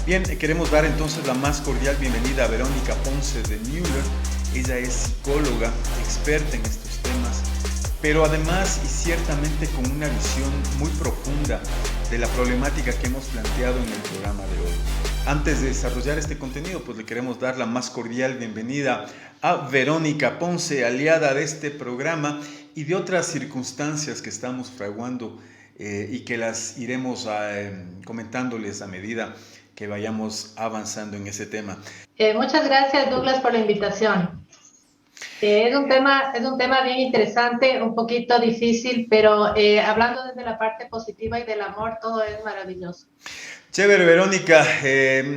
Bien, queremos dar entonces la más cordial bienvenida a Verónica Ponce de Müller. Ella es psicóloga, experta en estos temas, pero además y ciertamente con una visión muy profunda de la problemática que hemos planteado en el programa de hoy. Antes de desarrollar este contenido, pues le queremos dar la más cordial bienvenida a Verónica Ponce, aliada de este programa y de otras circunstancias que estamos fraguando y que las iremos comentándoles a medida que vayamos avanzando en ese tema. Muchas gracias, Douglas, por la invitación. Es un tema bien interesante, un poquito difícil, pero hablando desde la parte positiva y del amor, todo es maravilloso. Chévere, Verónica,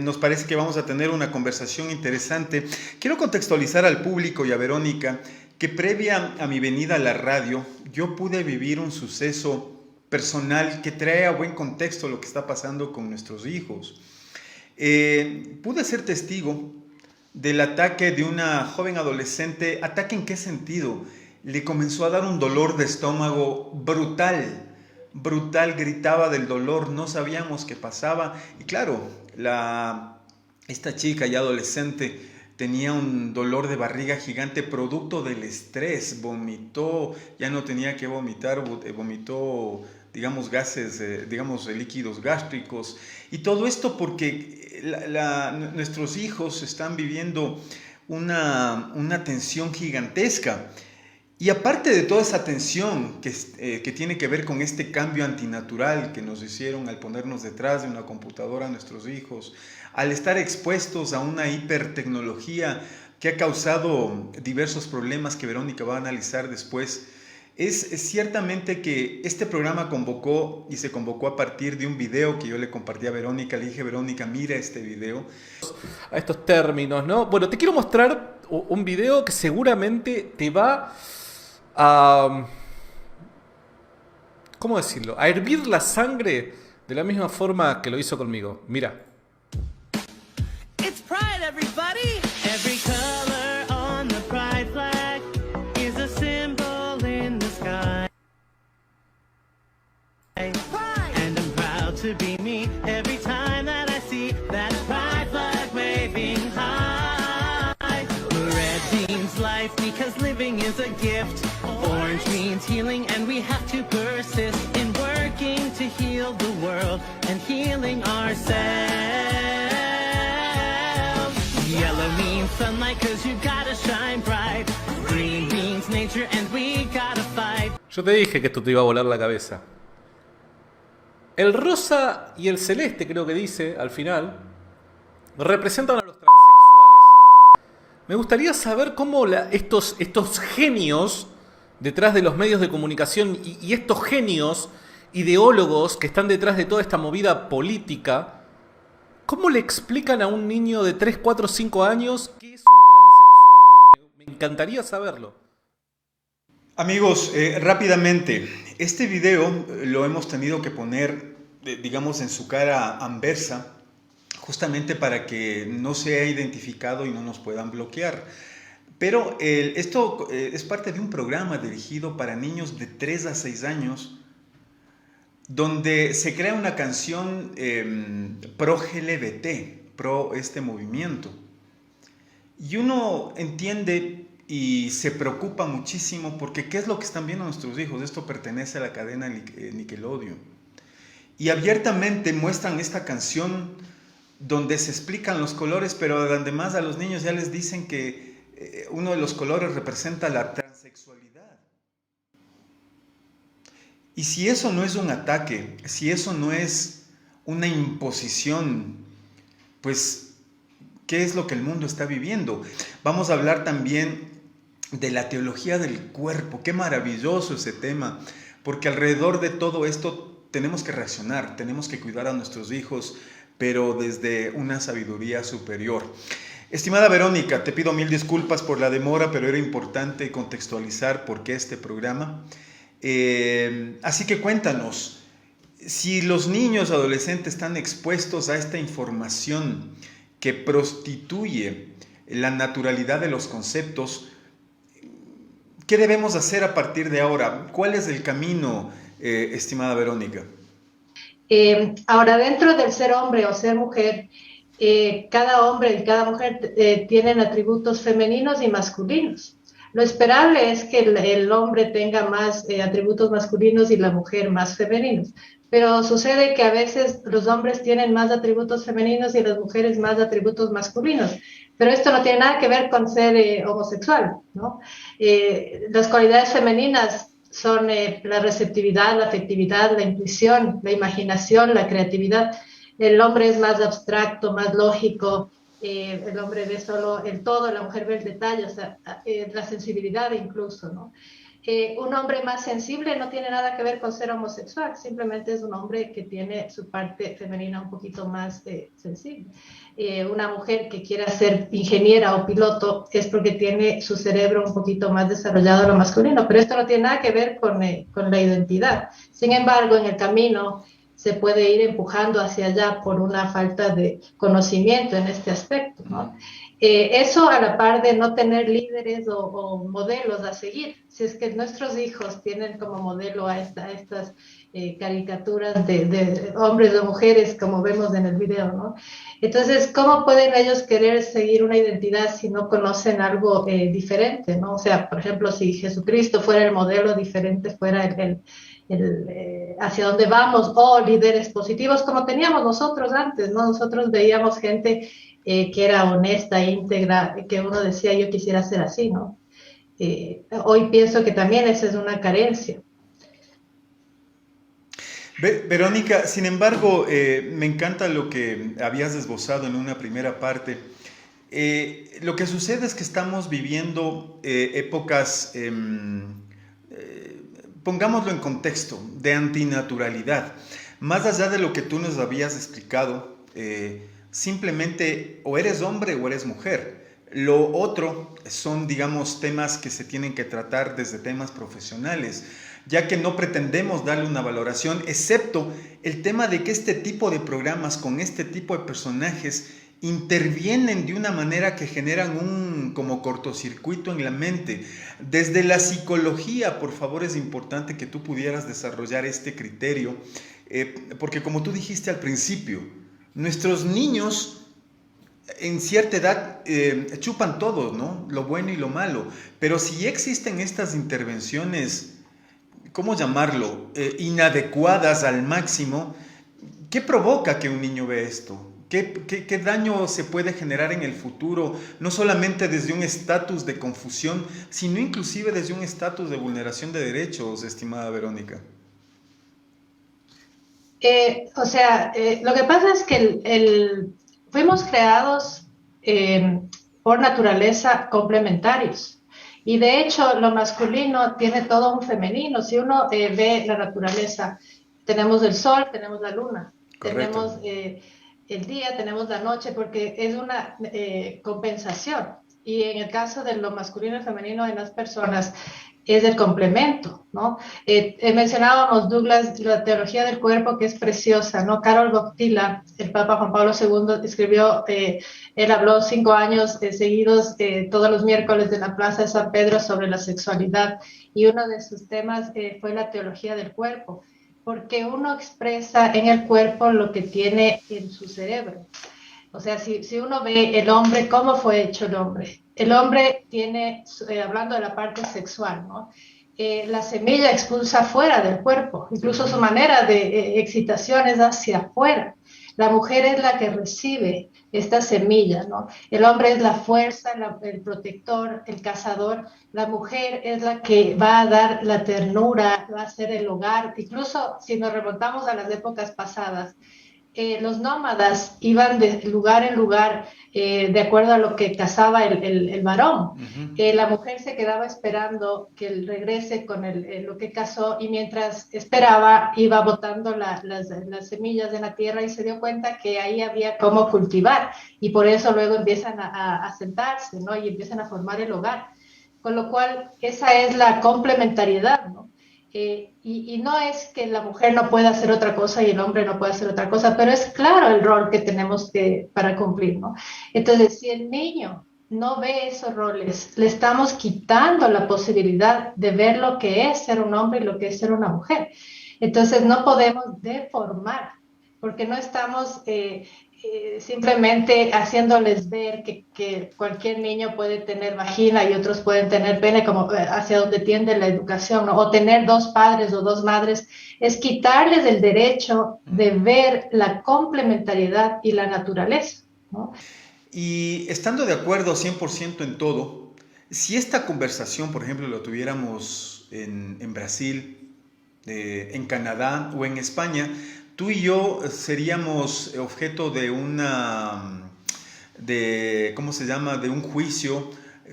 nos parece que vamos a tener una conversación interesante. Quiero contextualizar al público y a Verónica que previa a mi venida a la radio, yo pude vivir un suceso personal que trae a buen contexto lo que está pasando con nuestros hijos. Pude ser testigo del ataque de una joven adolescente. ¿Ataque en qué sentido? Le comenzó a dar un dolor de estómago brutal, brutal, gritaba del dolor, no sabíamos qué pasaba. Y claro, esta chica ya adolescente tenía un dolor de barriga gigante producto del estrés, vomitó, ya no tenía que vomitar, vomitó, digamos, gases, digamos, líquidos gástricos. Y todo esto porque nuestros hijos están viviendo una tensión gigantesca. Y aparte de toda esa tensión que tiene que ver con este cambio antinatural que nos hicieron al ponernos detrás de una computadora a nuestros hijos, al estar expuestos a una hipertecnología que ha causado diversos problemas que Verónica va a analizar después, es ciertamente que este programa convocó y se convocó a partir de un video que yo le compartí a Verónica. Le dije, Verónica, mira este video. A estos términos, ¿no? Bueno, te quiero mostrar un video que seguramente te va a... ¿Cómo decirlo? A hervir la sangre de la misma forma que lo hizo conmigo. Mira. It's Pride, everybody! Every color on the Pride flag is a symbol in the sky. Pride! And I'm proud to be me every time that I see that Pride flag waving high. Red means life because living is a gift. Orange means healing and we have to persist in working to heal the world and healing ourselves. Yellow means sunlight cause you gotta shine bright. Green means nature and we gotta fight. Yo te dije que esto te iba a volar la cabeza. El rosa y el celeste, creo que dice al final, representan a los transexuales. Me gustaría saber cómo estos genios detrás de los medios de comunicación y estos genios ideólogos que están detrás de toda esta movida política, ¿cómo le explican a un niño de 3, 4, 5 años qué es un transexual? Me encantaría saberlo. Amigos, rápidamente, este video lo hemos tenido que poner, digamos, en su cara anversa, justamente para que no sea identificado y no nos puedan bloquear. Pero esto es parte de un programa dirigido para niños de 3 a 6 años, donde se crea una canción pro LGBT, pro este movimiento. Y uno entiende y se preocupa muchísimo porque ¿qué es lo que están viendo nuestros hijos? Esto pertenece a la cadena Nickelodeon. Y abiertamente muestran esta canción donde se explican los colores, pero además a los niños ya les dicen que uno de los colores representa la transexualidad. Y si eso no es un ataque, si eso no es una imposición, pues, ¿qué es lo que el mundo está viviendo? Vamos a hablar también de la teología del cuerpo. Qué maravilloso ese tema, porque alrededor de todo esto tenemos que reaccionar, tenemos que cuidar a nuestros hijos, pero desde una sabiduría superior. Estimada Verónica, te pido mil disculpas por la demora, pero era importante contextualizar por qué este programa. Así que cuéntanos, si los niños adolescentes están expuestos a esta información que prostituye la naturalidad de los conceptos, ¿qué debemos hacer a partir de ahora? ¿Cuál es el camino, estimada Verónica? Ahora, dentro del ser hombre o ser mujer, cada hombre y cada mujer tienen atributos femeninos y masculinos. Lo esperable es que el hombre tenga más atributos masculinos y la mujer más femeninos, pero sucede que a veces los hombres tienen más atributos femeninos y las mujeres más atributos masculinos. Pero esto no tiene nada que ver con ser homosexual, ¿no? Las cualidades femeninas son la receptividad, la afectividad, la intuición, la imaginación, la creatividad. El hombre es más abstracto, más lógico, el hombre ve solo el todo, la mujer ve el detalle, o sea, la sensibilidad incluso, ¿no? Un hombre más sensible no tiene nada que ver con ser homosexual, simplemente es un hombre que tiene su parte femenina un poquito más sensible. Una mujer que quiera ser ingeniera o piloto es porque tiene su cerebro un poquito más desarrollado a lo masculino, pero esto no tiene nada que ver con la identidad. Sin embargo, en el camino se puede ir empujando hacia allá por una falta de conocimiento en este aspecto, ¿no? Eso a la par de no tener líderes o modelos a seguir. Si es que nuestros hijos tienen como modelo a estas caricaturas de hombres o mujeres, como vemos en el video, ¿no? Entonces, ¿cómo pueden ellos querer seguir una identidad si no conocen algo diferente, ¿no? O sea, por ejemplo, si Jesucristo fuera el modelo diferente, fuera hacia dónde vamos, o líderes positivos como teníamos nosotros antes, ¿no? Nosotros veíamos gente que era honesta, íntegra, que uno decía yo quisiera ser así, ¿no? Hoy pienso que también esa es una carencia. Verónica, sin embargo, me encanta lo que habías esbozado en una primera parte. Lo que sucede es que estamos viviendo épocas, pongámoslo en contexto, de antinaturalidad. Más allá de lo que tú nos habías explicado, simplemente o eres hombre o eres mujer. Lo otro son, digamos, temas que se tienen que tratar desde temas profesionales, ya que no pretendemos darle una valoración, excepto el tema de que este tipo de programas con este tipo de personajes intervienen de una manera que generan un como cortocircuito en la mente. Desde la psicología, por favor, es importante que tú pudieras desarrollar este criterio, porque como tú dijiste al principio, nuestros niños en cierta edad chupan todo, ¿no? Lo bueno y lo malo. Pero si existen estas intervenciones, ¿cómo llamarlo? Inadecuadas al máximo, ¿qué provoca que un niño vea esto? ¿Qué daño se puede generar en el futuro? No solamente desde un estatus de confusión, sino inclusive desde un estatus de vulneración de derechos, estimada Verónica. Lo que pasa es que fuimos creados por naturaleza complementarios. Y de hecho, lo masculino tiene todo un femenino. Si uno ve la naturaleza, tenemos el sol, tenemos la luna, Correcto. tenemos el día, tenemos la noche, porque es una compensación. Y en el caso de lo masculino y femenino en las personas, es el complemento, ¿no? Mencionábamos, Douglas, la teología del cuerpo, que es preciosa, ¿no? Karol Wojtyla, el Papa Juan Pablo II, escribió, él habló 5 años seguidos, todos los miércoles de la Plaza de San Pedro sobre la sexualidad, y uno de sus temas fue la teología del cuerpo, porque uno expresa en el cuerpo lo que tiene en su cerebro. O sea, si uno ve el hombre, ¿cómo fue hecho el hombre tiene, hablando de la parte sexual, ¿no? La semilla expulsa fuera del cuerpo, incluso su manera de excitación es hacia afuera. La mujer es la que recibe esta semilla, ¿no? El hombre es la fuerza, el protector, el cazador. La mujer es la que va a dar la ternura, va a ser el hogar. Incluso si nos remontamos a las épocas pasadas, los nómadas iban de lugar en lugar de acuerdo a lo que cazaba el varón. Uh-huh. La mujer se quedaba esperando que él regrese con lo que cazó, y mientras esperaba iba botando las semillas en la tierra, y se dio cuenta que ahí había cómo cultivar, y por eso luego empiezan a sentarse, ¿no? Y empiezan a formar el hogar. Con lo cual, esa es la complementariedad, ¿no? Y no es que la mujer no pueda hacer otra cosa y el hombre no pueda hacer otra cosa, pero es claro el rol que tenemos para cumplir, ¿no? Entonces, si el niño no ve esos roles, le estamos quitando la posibilidad de ver lo que es ser un hombre y lo que es ser una mujer. Entonces, no podemos deformar, porque no estamos simplemente haciéndoles ver que cualquier niño puede tener vagina y otros pueden tener pene, como hacia donde tiende la educación, ¿no? O tener dos padres o dos madres, es quitarles el derecho de ver la complementariedad y la naturaleza, ¿no? Y estando de acuerdo 100% en todo, si esta conversación, por ejemplo, la tuviéramos en Brasil, en Canadá o en España, tú y yo seríamos objeto de ¿cómo se llama?, de un juicio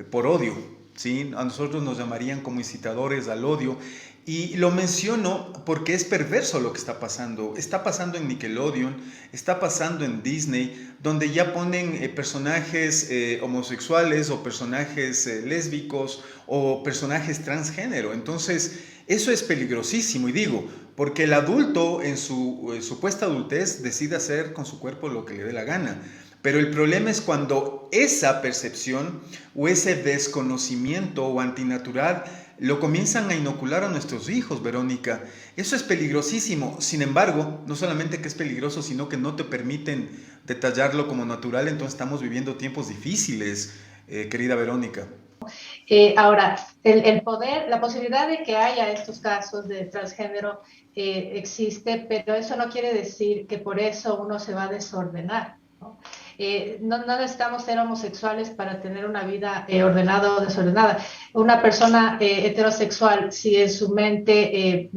por odio, ¿sí? A nosotros nos llamarían como incitadores al odio. Y lo menciono porque es perverso lo que está pasando. Está pasando en Nickelodeon, está pasando en Disney, donde ya ponen personajes homosexuales o personajes lésbicos o personajes transgénero. Entonces, eso es peligrosísimo. Y digo, porque el adulto en su supuesta adultez decide hacer con su cuerpo lo que le dé la gana. Pero el problema es cuando esa percepción o ese desconocimiento o antinatural lo comienzan a inocular a nuestros hijos, Verónica. Eso es peligrosísimo. Sin embargo, no solamente que es peligroso, sino que no te permiten detallarlo como natural. Entonces estamos viviendo tiempos difíciles, querida Verónica. Ahora, el poder, la posibilidad de que haya estos casos de transgénero existe, pero eso no quiere decir que por eso uno se va a desordenar, ¿no? No necesitamos ser homosexuales para tener una vida ordenada o desordenada. Una persona heterosexual, si en su mente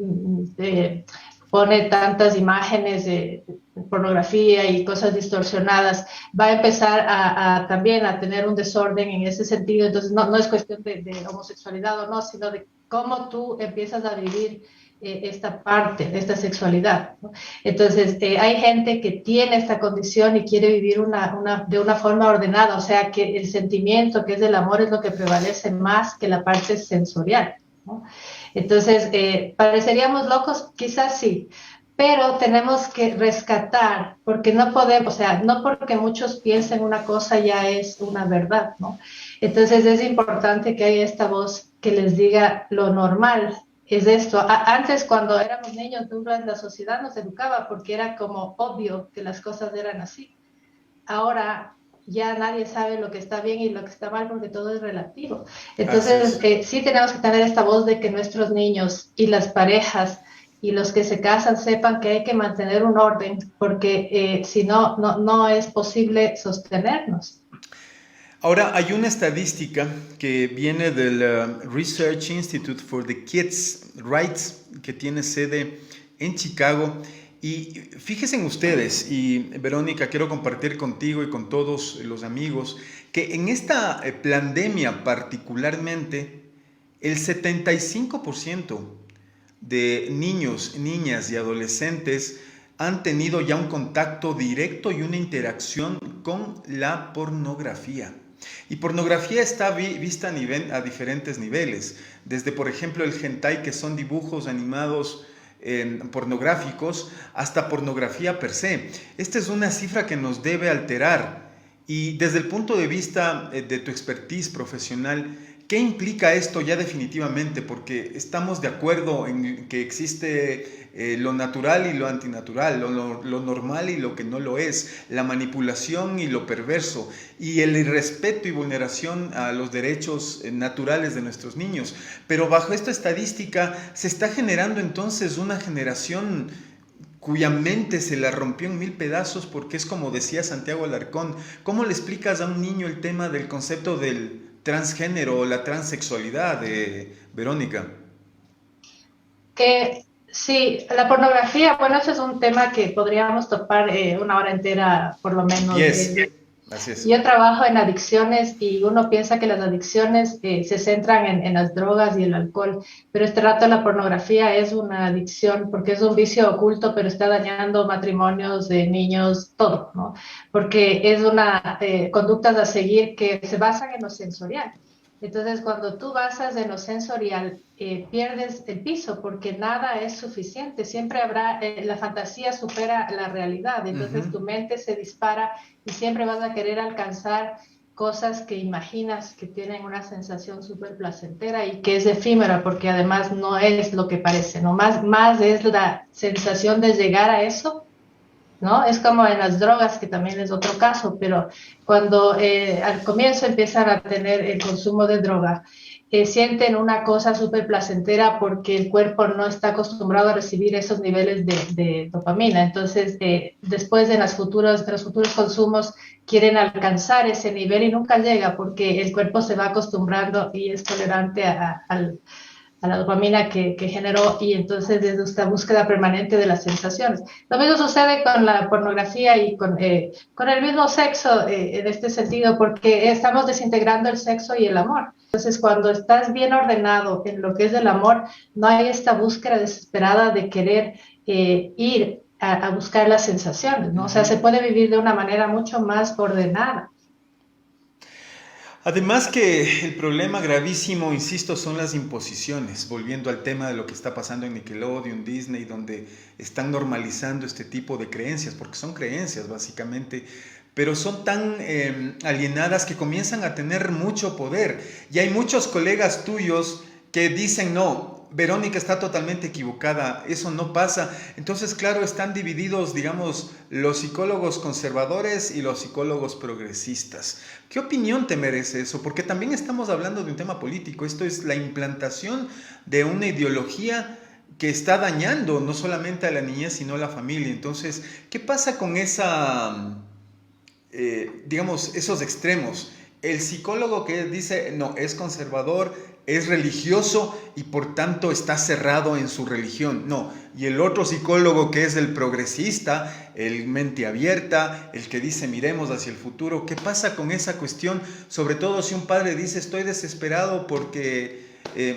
pone tantas imágenes de pornografía y cosas distorsionadas, va a empezar también a tener un desorden en ese sentido. Entonces no es cuestión de homosexualidad o no, sino de cómo tú empiezas a vivir esta parte, esta sexualidad, ¿no? Entonces, hay gente que tiene esta condición y quiere vivir de una forma ordenada, o sea, que el sentimiento que es del amor es lo que prevalece más que la parte sensorial, ¿no? Entonces, pareceríamos locos, quizás sí, pero tenemos que rescatar, porque no podemos, o sea, no porque muchos piensen una cosa ya es una verdad, ¿no? Entonces, es importante que haya esta voz que les diga lo normal es esto. Antes, cuando éramos niños, la sociedad nos educaba porque era como obvio que las cosas eran así. Ahora ya nadie sabe lo que está bien y lo que está mal porque todo es relativo. Entonces, sí tenemos que tener esta voz de que nuestros niños y las parejas y los que se casan sepan que hay que mantener un orden porque si no, no es posible sostenernos. Ahora, hay una estadística que viene del Research Institute for the Kids' Rights, que tiene sede en Chicago. Y fíjense ustedes, y Verónica, quiero compartir contigo y con todos los amigos, que en esta pandemia particularmente, el 75% de niños, niñas y adolescentes han tenido ya un contacto directo y una interacción con la pornografía. Y pornografía está vista a diferentes niveles, desde por ejemplo el hentai, que son dibujos animados pornográficos, hasta pornografía per se. Esta es una cifra que nos debe alterar. Y desde el punto de vista de tu expertise profesional, ¿qué implica esto ya definitivamente? Porque estamos de acuerdo en que existe lo natural y lo antinatural, lo normal y lo que no lo es, la manipulación y lo perverso, y el irrespeto y vulneración a los derechos naturales de nuestros niños. Pero bajo esta estadística se está generando entonces una generación cuya mente se la rompió en 1000 pedazos, porque es como decía Santiago Alarcón. ¿Cómo le explicas a un niño el tema del concepto del transgénero o la transexualidad, Verónica? Sí, la pornografía, bueno, ese es un tema que podríamos topar una hora entera, por lo menos. Yes. Así es. Yo trabajo en adicciones y uno piensa que las adicciones se centran en las drogas y el alcohol, pero este rato la pornografía es una adicción porque es un vicio oculto, pero está dañando matrimonios de niños, todo, ¿no? Porque es una conductas a seguir que se basan en lo sensorial. Entonces, cuando tú basas en lo sensorial, pierdes el piso porque nada es suficiente. Siempre habrá, la fantasía supera la realidad. Entonces, tu mente se dispara y siempre vas a querer alcanzar cosas que imaginas que tienen una sensación súper placentera y que es efímera porque además no es lo que parece, ¿no? Más es la sensación de llegar a eso ¿no? Es como en las drogas, que también es otro caso, pero cuando al comienzo empiezan a tener el consumo de droga, sienten una cosa súper placentera porque el cuerpo no está acostumbrado a recibir esos niveles de dopamina. Entonces, después de los futuros consumos, quieren alcanzar ese nivel y nunca llega porque el cuerpo se va acostumbrando y es tolerante a la dopamina que generó, y entonces desde esta búsqueda permanente de las sensaciones. Lo mismo sucede con la pornografía y con el mismo sexo, en este sentido, porque estamos desintegrando el sexo y el amor. Entonces, cuando estás bien ordenado en lo que es el amor, no hay esta búsqueda desesperada de querer ir a buscar las sensaciones, ¿no? O sea, se puede vivir de una manera mucho más ordenada. Además que el problema gravísimo, insisto, son las imposiciones, volviendo al tema de lo que está pasando en Nickelodeon, Disney, donde están normalizando este tipo de creencias, porque son creencias básicamente, pero son tan alienadas que comienzan a tener mucho poder. Y hay muchos colegas tuyos que dicen, no, Verónica está totalmente equivocada, eso no pasa. Entonces, claro, están divididos, digamos, los psicólogos conservadores y los psicólogos progresistas. ¿Qué opinión te merece eso? Porque también estamos hablando de un tema político. Esto es la implantación de una ideología que está dañando no solamente a la niñez, sino a la familia. Entonces, ¿qué pasa con digamos, esos extremos? El psicólogo que dice, no, es conservador, es religioso y por tanto está cerrado en su religión. No, y el otro psicólogo que es el progresista, el mente abierta, el que dice miremos hacia el futuro. ¿Qué pasa con esa cuestión? Sobre todo si un padre dice estoy desesperado porque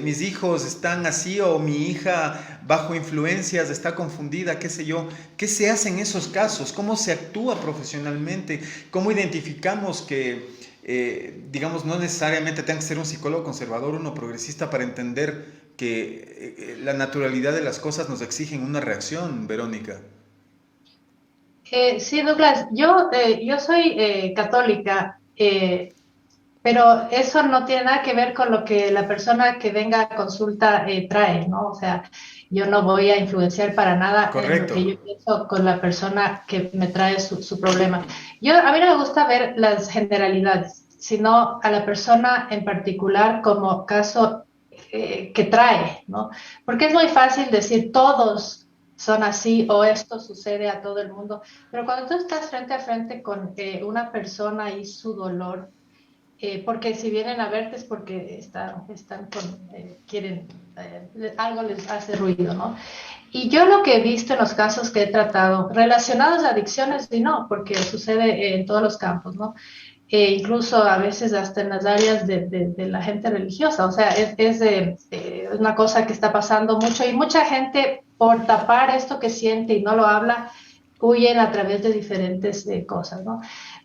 mis hijos están así, o mi hija bajo influencias está confundida, qué sé yo. ¿Qué se hace en esos casos? ¿Cómo se actúa profesionalmente? ¿Cómo identificamos que digamos, no necesariamente tenga que ser un psicólogo conservador, uno progresista, para entender que la naturalidad de las cosas nos exigen una reacción, Verónica? Sí, Douglas, yo soy católica, pero eso no tiene nada que ver con lo que la persona que venga a consulta trae, ¿no? O sea, yo no voy a influenciar para nada en lo Correcto. que yo pienso con la persona que me trae su problema. A mí no me gusta ver las generalidades, sino a la persona en particular como caso que trae, ¿no? Porque es muy fácil decir todos son así o esto sucede a todo el mundo, pero cuando tú estás frente a frente con una persona y su dolor, porque si vienen a verte es porque quieren, algo les hace ruido, ¿no? Y yo lo que he visto en los casos que he tratado, relacionados a adicciones, y no, porque sucede en todos los campos, ¿no? Incluso a veces hasta en las áreas de la gente religiosa, o sea, es una cosa que está pasando mucho, y mucha gente por tapar esto que siente y no lo habla, huyen a través de diferentes cosas, ¿no?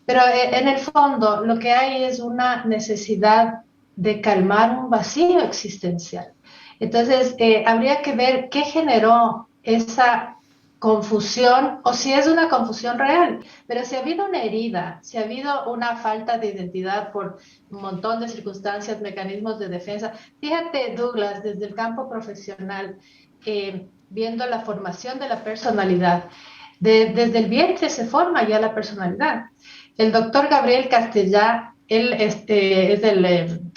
Pero en el fondo lo que hay es una necesidad de calmar un vacío existencial. Entonces, habría que ver qué generó esa confusión, o si es una confusión real. Pero si ha habido una herida, si ha habido una falta de identidad por un montón de circunstancias, mecanismos de defensa. Fíjate, Douglas, desde el campo profesional, viendo la formación de la personalidad, desde el vientre se forma ya la personalidad. El doctor Gabriel Castellá, él es el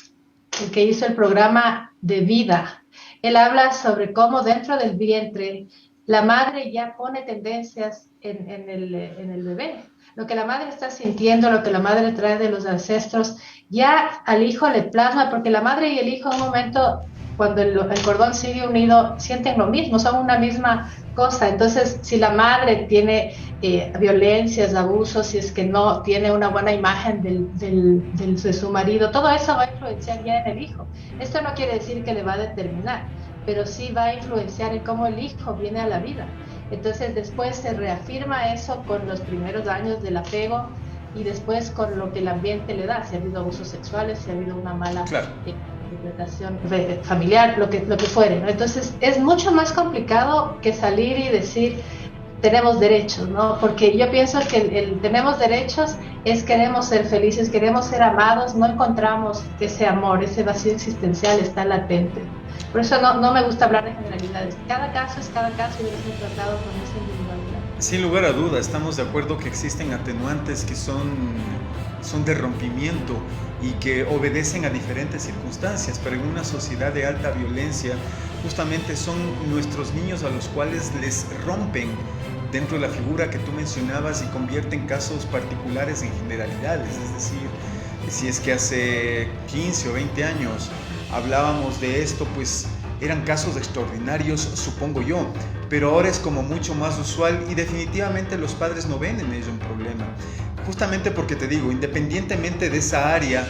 que hizo el programa de vida. Él habla sobre cómo dentro del vientre la madre ya pone tendencias en el bebé. Lo que la madre está sintiendo, lo que la madre trae de los ancestros, ya al hijo le plasma, porque la madre y el hijo en un momento, cuando el cordón sigue unido, sienten lo mismo, son una misma cosa. Entonces, si la madre tiene violencias, abusos, si es que no tiene una buena imagen de su marido, todo eso va a influenciar ya en el hijo. Esto no quiere decir que le va a determinar, pero sí va a influenciar en cómo el hijo viene a la vida. Entonces después se reafirma eso con los primeros años del apego, y después con lo que el ambiente le da, si ha habido abusos sexuales, si ha habido una mala interpretación familiar, lo que fuere, ¿no? Entonces es mucho más complicado que salir y decir tenemos derechos, ¿no? Porque yo pienso que el tenemos derechos es queremos ser felices, queremos ser amados, no encontramos ese amor, ese vacío existencial está latente. Por eso no me gusta hablar de generalidades. Cada caso es cada caso y debe ser tratado con esa individualidad. Sin lugar a duda, estamos de acuerdo que existen atenuantes que son de rompimiento y que obedecen a diferentes circunstancias, pero en una sociedad de alta violencia, justamente son nuestros niños a los cuales les rompen dentro de la figura que tú mencionabas y convierten casos particulares en generalidades. Es decir, si es que hace 15 o 20 años hablábamos de esto, pues eran casos extraordinarios, supongo yo, pero ahora es como mucho más usual y definitivamente los padres no ven en ello un problema. Justamente porque te digo, independientemente de esa área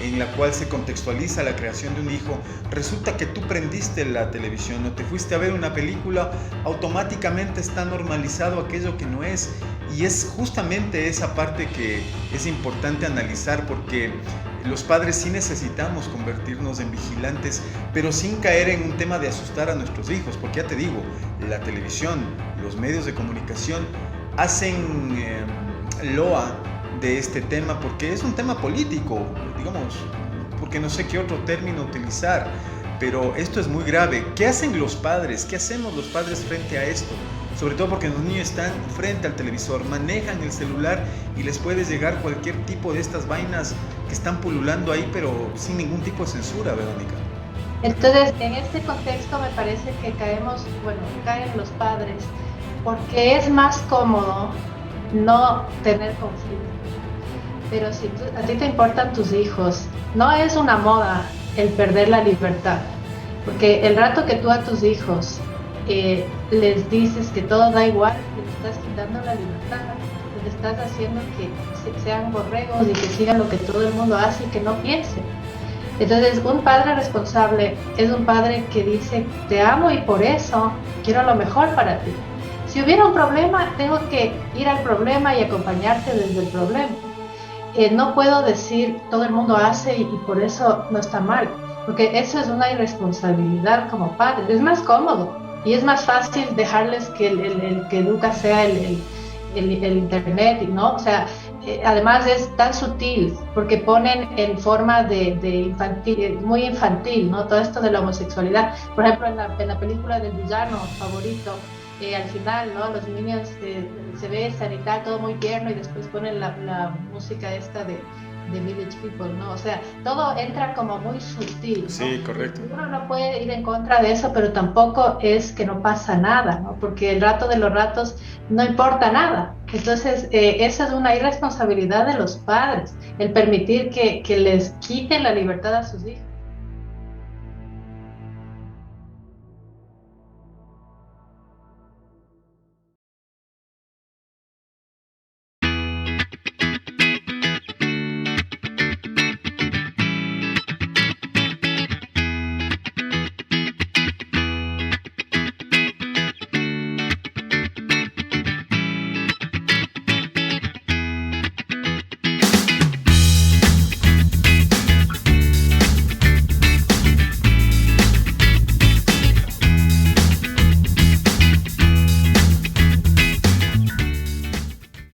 en la cual se contextualiza la creación de un hijo, resulta que tú prendiste la televisión o te fuiste a ver una película, automáticamente está normalizado aquello que no es. Y es justamente esa parte que es importante analizar, porque los padres sí necesitamos convertirnos en vigilantes, pero sin caer en un tema de asustar a nuestros hijos, porque ya te digo, la televisión, los medios de comunicación hacen loa de este tema porque es un tema político, digamos, porque no sé qué otro término utilizar, pero esto es muy grave. ¿Qué hacen los padres? ¿Qué hacemos los padres frente a esto? Sobre todo porque los niños están frente al televisor, manejan el celular y les puede llegar cualquier tipo de estas vainas que están pululando ahí, pero sin ningún tipo de censura, Verónica. Entonces, en este contexto me parece que caen los padres, porque es más cómodo no tener conflicto. Pero si a ti te importan tus hijos, no es una moda el perder la libertad, porque el rato que tú a tus hijos les dices que todo da igual, les estás quitando la libertad, les estás haciendo que sean borregos y que sigan lo que todo el mundo hace y que no piensen. Entonces, un padre responsable es un padre que dice, te amo y por eso quiero lo mejor para ti. Si hubiera un problema, tengo que ir al problema y acompañarte desde el problema. No puedo decir, todo el mundo hace y por eso no está mal, porque eso es una irresponsabilidad como padre. Es más cómodo y es más fácil dejarles que el que educa sea el internet, ¿no? O sea, además es tan sutil porque ponen en forma de infantil, muy infantil, ¿no? Todo esto de la homosexualidad. Por ejemplo, en la película del villano favorito, al final, ¿no? Los niños se besan y tal, todo muy tierno, y después ponen la música esta de Village People, ¿no? O sea, todo entra como muy sutil, ¿no? Sí, correcto. Uno no puede ir en contra de eso, pero tampoco es que no pasa nada, ¿no? Porque el rato de los ratos no importa nada. Entonces, esa es una irresponsabilidad de los padres, el permitir que les quiten la libertad a sus hijos.